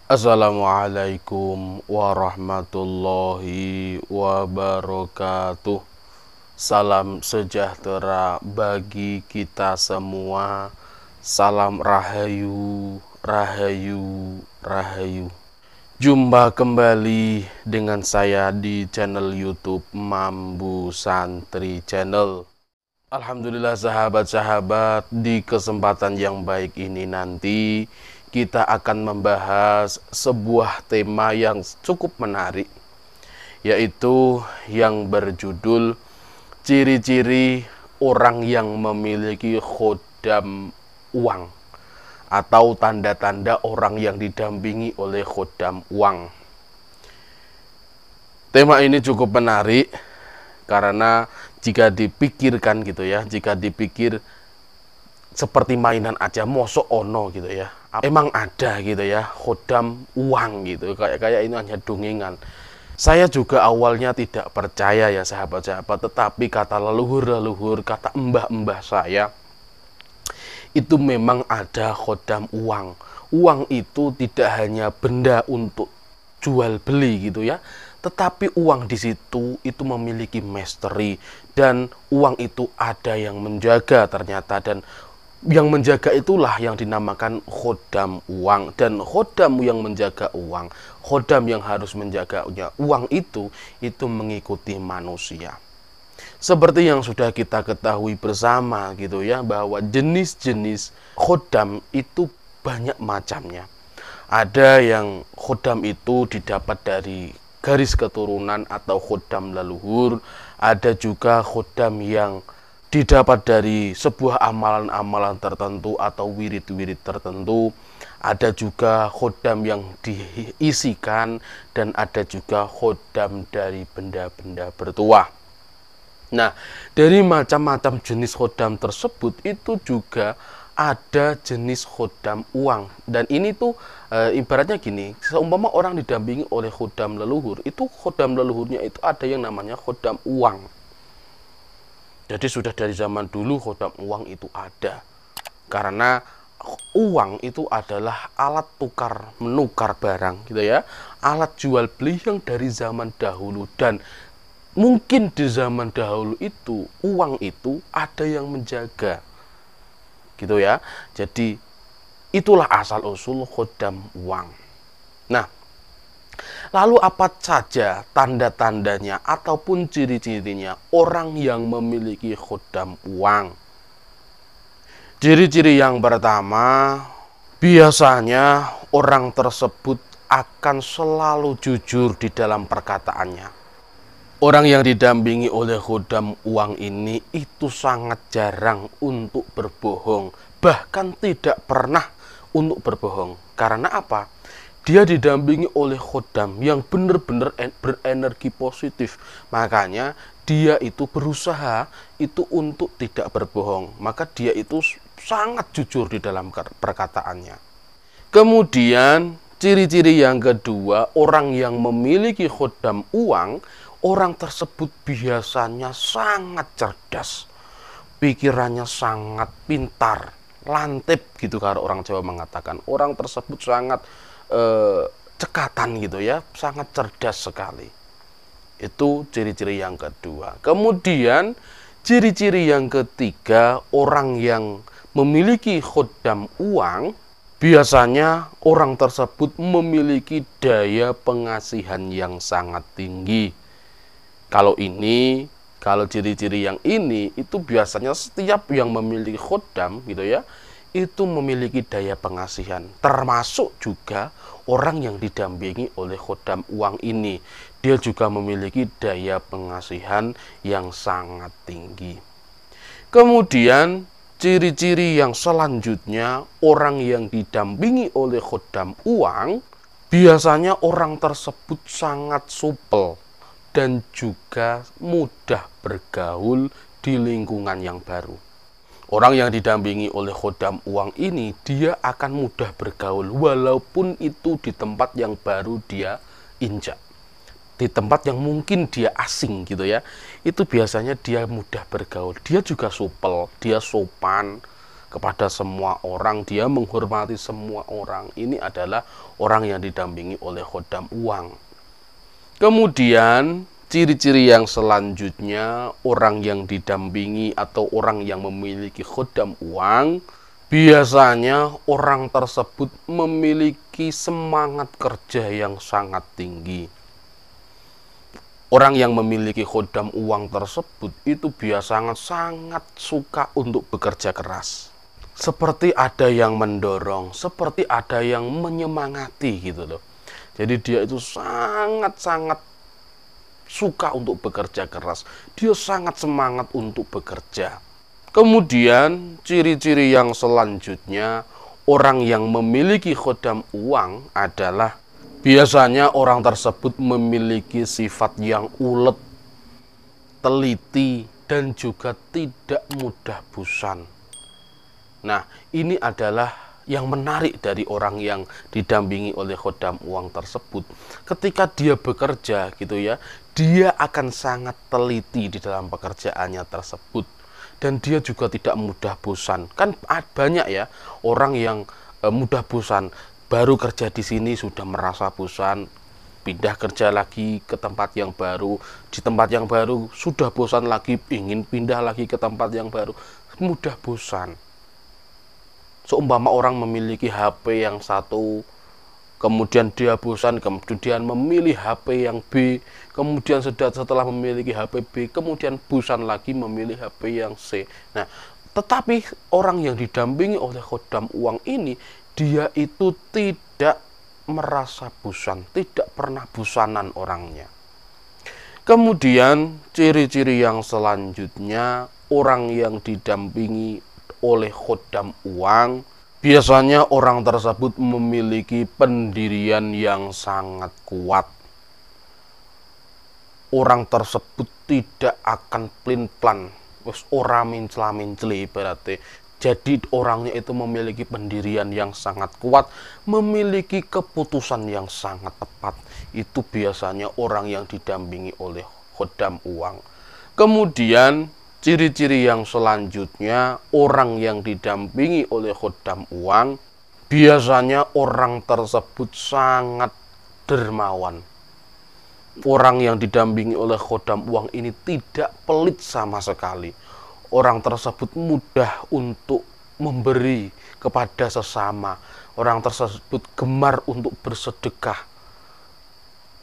Assalamualaikum warahmatullahi wabarakatuh. Salam sejahtera bagi kita semua. Salam rahayu, rahayu, rahayu. Jumpa kembali dengan saya di channel YouTube Mambu Santri Channel. Alhamdulillah sahabat-sahabat, di kesempatan yang baik ini nanti kita akan membahas sebuah tema yang cukup menarik, yaitu yang berjudul ciri-ciri orang yang memiliki khodam uang atau tanda-tanda orang yang didampingi oleh khodam uang. Tema ini cukup menarik karena jika dipikirkan gitu ya, jika dipikir seperti mainan aja, mosok ono gitu ya, emang ada gitu ya khodam uang gitu, kayak ini hanya dongengan. Saya juga awalnya tidak percaya ya sahabat-sahabat, tetapi kata leluhur-leluhur, kata mbah-mbah saya, itu memang ada khodam uang. Uang itu tidak hanya benda untuk jual beli gitu ya, tetapi uang di situ itu memiliki misteri, dan uang itu ada yang menjaga ternyata, dan yang menjaga itulah yang dinamakan khodam uang. Dan khodam yang menjaga uang, khodam yang harus menjaganya uang itu mengikuti manusia. Seperti yang sudah kita ketahui bersama gitu ya, bahwa jenis-jenis khodam itu banyak macamnya. Ada yang khodam itu didapat dari garis keturunan atau khodam leluhur. Ada juga khodam yang didapat dari sebuah amalan-amalan tertentu atau wirid-wirid tertentu. Ada juga khodam yang diisikan, dan ada juga khodam dari benda-benda bertuah. Nah, dari macam-macam jenis khodam tersebut itu juga ada jenis khodam uang. Dan ini tuh ibaratnya gini, seumpama orang didampingi oleh khodam leluhur, itu khodam leluhurnya itu ada yang namanya khodam uang. Jadi sudah dari zaman dulu khodam uang itu ada. Karena uang itu adalah alat tukar menukar barang gitu ya, alat jual beli yang dari zaman dahulu. Dan mungkin di zaman dahulu itu uang itu ada yang menjaga gitu ya. Jadi itulah asal usul khodam uang. Nah, lalu apa saja tanda-tandanya ataupun ciri-cirinya orang yang memiliki khodam uang? Ciri-ciri yang pertama, biasanya orang tersebut akan selalu jujur di dalam perkataannya. Orang yang didampingi oleh khodam uang ini itu sangat jarang untuk berbohong, bahkan tidak pernah untuk berbohong. Karena apa? Dia didampingi oleh khodam yang benar-benar berenergi positif. Makanya dia itu berusaha itu untuk tidak berbohong. Maka dia itu sangat jujur di dalam perkataannya. Kemudian ciri-ciri yang kedua, orang yang memiliki khodam uang, orang tersebut biasanya sangat cerdas, pikirannya sangat pintar, lantip gitu kalau orang Jawa mengatakan. Orang tersebut sangat cekatan gitu ya, sangat cerdas sekali. Itu ciri-ciri yang kedua. Kemudian ciri-ciri yang ketiga, orang yang memiliki khodam uang, biasanya orang tersebut memiliki daya pengasihan yang sangat tinggi. Kalau ciri-ciri yang ini itu biasanya setiap yang memiliki khodam gitu ya, itu memiliki daya pengasihan. Termasuk juga orang yang didampingi oleh khodam uang ini, dia juga memiliki daya pengasihan yang sangat tinggi. Kemudian ciri-ciri yang selanjutnya, orang yang didampingi oleh khodam uang, biasanya orang tersebut sangat supel dan juga mudah bergaul di lingkungan yang baru. Orang yang didampingi oleh khodam uang ini, dia akan mudah bergaul walaupun itu di tempat yang baru dia injak, di tempat yang mungkin dia asing gitu ya. Itu biasanya dia mudah bergaul. Dia juga supel, dia sopan, kepada semua orang, dia menghormati semua orang. Ini adalah orang yang didampingi oleh khodam uang. Kemudian ciri-ciri yang selanjutnya, orang yang didampingi atau orang yang memiliki khodam uang, biasanya orang tersebut memiliki semangat kerja yang sangat tinggi. Orang yang memiliki khodam uang tersebut itu biasanya sangat suka untuk bekerja keras. Seperti ada yang mendorong, seperti ada yang menyemangati gitu loh. Jadi dia itu sangat-sangat suka untuk bekerja keras. Dia sangat semangat untuk bekerja. Kemudian ciri-ciri yang selanjutnya, orang yang memiliki khodam uang adalah biasanya orang tersebut memiliki sifat yang ulet, teliti, dan juga tidak mudah bosan. Nah, ini adalah yang menarik dari orang yang didampingi oleh khodam uang tersebut. Ketika dia bekerja gitu ya, dia akan sangat teliti di dalam pekerjaannya tersebut. Dan dia juga tidak mudah bosan. Kan banyak ya orang yang mudah bosan. Baru kerja di sini sudah merasa bosan, pindah kerja lagi ke tempat yang baru, di tempat yang baru sudah bosan lagi, ingin pindah lagi ke tempat yang baru, mudah bosan. Seumpama orang memiliki HP yang satu, kemudian dia bosan, kemudian memilih HP yang B, kemudian setelah memiliki HP B, kemudian bosan lagi memilih HP yang C. Nah, tetapi orang yang didampingi oleh khodam uang ini, dia itu tidak merasa bosan, tidak pernah bosanan orangnya. Kemudian ciri-ciri yang selanjutnya, orang yang didampingi oleh khodam uang, biasanya orang tersebut memiliki pendirian yang sangat kuat. Orang tersebut tidak akan plin-plan, ora mincla-mincli berarti. Jadi orangnya itu memiliki pendirian yang sangat kuat, memiliki keputusan yang sangat tepat. Itu biasanya orang yang didampingi oleh khodam uang. Kemudian ciri-ciri yang selanjutnya, orang yang didampingi oleh khodam uang, biasanya orang tersebut sangat dermawan. Orang yang didampingi oleh khodam uang ini tidak pelit sama sekali. Orang tersebut mudah untuk memberi kepada sesama. Orang tersebut gemar untuk bersedekah.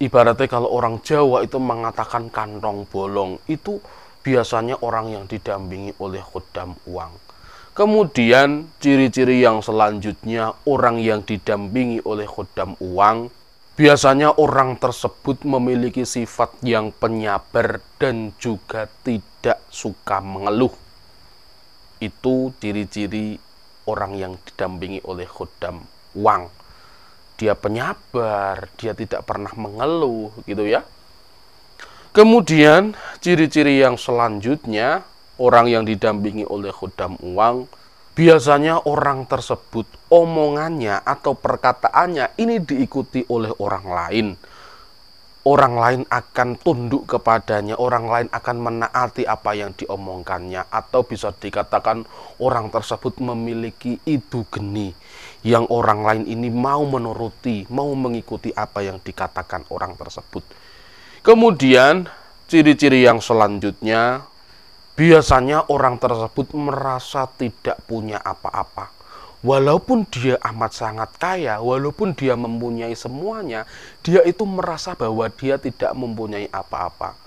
Ibaratnya kalau orang Jawa itu mengatakan kantong bolong, itu biasanya orang yang didampingi oleh khodam uang. Kemudian ciri-ciri yang selanjutnya, orang yang didampingi oleh khodam uang, biasanya orang tersebut memiliki sifat yang penyabar dan juga tidak suka mengeluh. Itu ciri-ciri orang yang didampingi oleh khodam uang. Dia penyabar, dia tidak pernah mengeluh gitu ya. Kemudian ciri-ciri yang selanjutnya, orang yang didampingi oleh khodam uang, biasanya orang tersebut omongannya atau perkataannya ini diikuti oleh orang lain. Orang lain akan tunduk kepadanya, orang lain akan menaati apa yang diomongkannya, atau bisa dikatakan orang tersebut memiliki ibu geni yang orang lain ini mau menuruti, mau mengikuti apa yang dikatakan orang tersebut. Kemudian ciri-ciri yang selanjutnya, biasanya orang tersebut merasa tidak punya apa-apa. Walaupun dia amat sangat kaya, walaupun dia mempunyai semuanya, dia itu merasa bahwa dia tidak mempunyai apa-apa.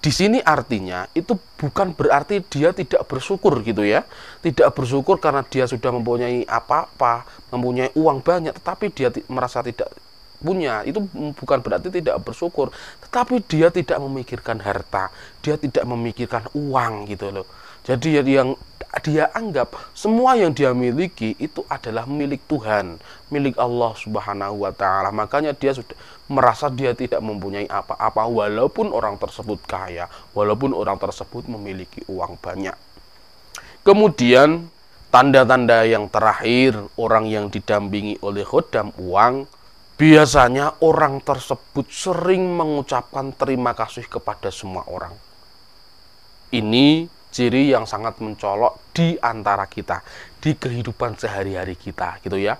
Di sini artinya itu bukan berarti dia tidak bersyukur gitu ya. Tidak bersyukur karena dia sudah mempunyai apa-apa, mempunyai uang banyak, tetapi dia merasa tidak punya. Itu bukan berarti tidak bersyukur, tetapi dia tidak memikirkan harta, dia tidak memikirkan uang gitu loh. Jadi yang dia anggap semua yang dia miliki itu adalah milik Tuhan, milik Allah Subhanahu wa Ta'ala. Makanya dia sudah merasa dia tidak mempunyai apa-apa, walaupun orang tersebut kaya, walaupun orang tersebut memiliki uang banyak. Kemudian tanda-tanda yang terakhir, orang yang didampingi oleh khodam uang, biasanya orang tersebut sering mengucapkan terima kasih kepada semua orang. Ini ciri yang sangat mencolok di antara kita, di kehidupan sehari-hari kita gitu ya.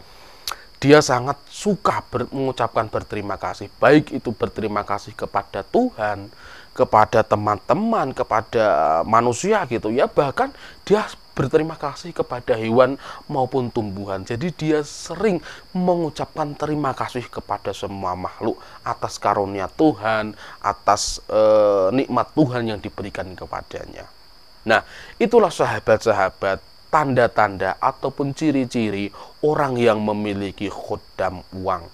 Dia sangat suka mengucapkan berterima kasih, baik itu berterima kasih kepada Tuhan, kepada teman-teman, kepada manusia gitu ya, bahkan dia berterima kasih kepada hewan maupun tumbuhan. Jadi dia sering mengucapkan terima kasih kepada semua makhluk atas karunia Tuhan, atas nikmat Tuhan yang diberikan kepadanya. Nah, itulah sahabat-sahabat tanda-tanda ataupun ciri-ciri orang yang memiliki khodam uang.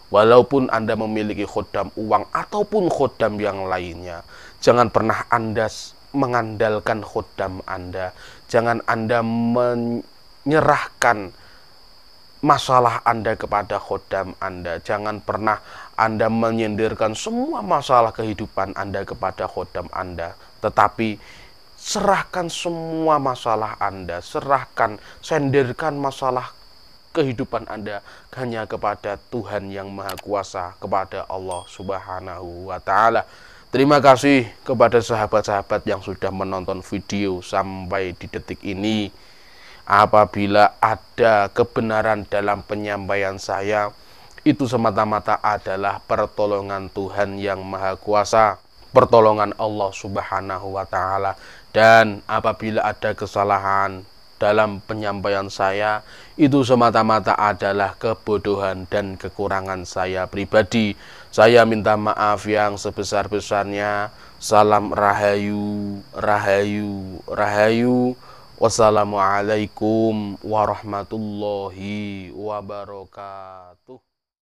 Walaupun Anda memiliki khodam uang ataupun khodam yang lainnya, jangan pernah Anda mengandalkan khodam Anda. Jangan Anda menyerahkan masalah Anda kepada khodam Anda. Jangan pernah Anda menyendirkan semua masalah kehidupan Anda kepada khodam Anda. Tetapi serahkan semua masalah Anda, sendirkan masalah kehidupan Anda hanya kepada Tuhan yang Maha Kuasa, kepada Allah Subhanahu wa Ta'ala. Terima kasih kepada sahabat-sahabat yang sudah menonton video sampai di detik ini. Apabila ada kebenaran dalam penyampaian saya, itu semata-mata adalah pertolongan Tuhan yang Maha Kuasa, pertolongan Allah Subhanahu wa Ta'ala. Dan apabila ada kesalahan dalam penyampaian saya, itu semata-mata adalah kebodohan dan kekurangan saya pribadi. Saya minta maaf yang sebesar-besarnya. Salam rahayu, rahayu, rahayu. Wassalamualaikum warahmatullahi wabarakatuh.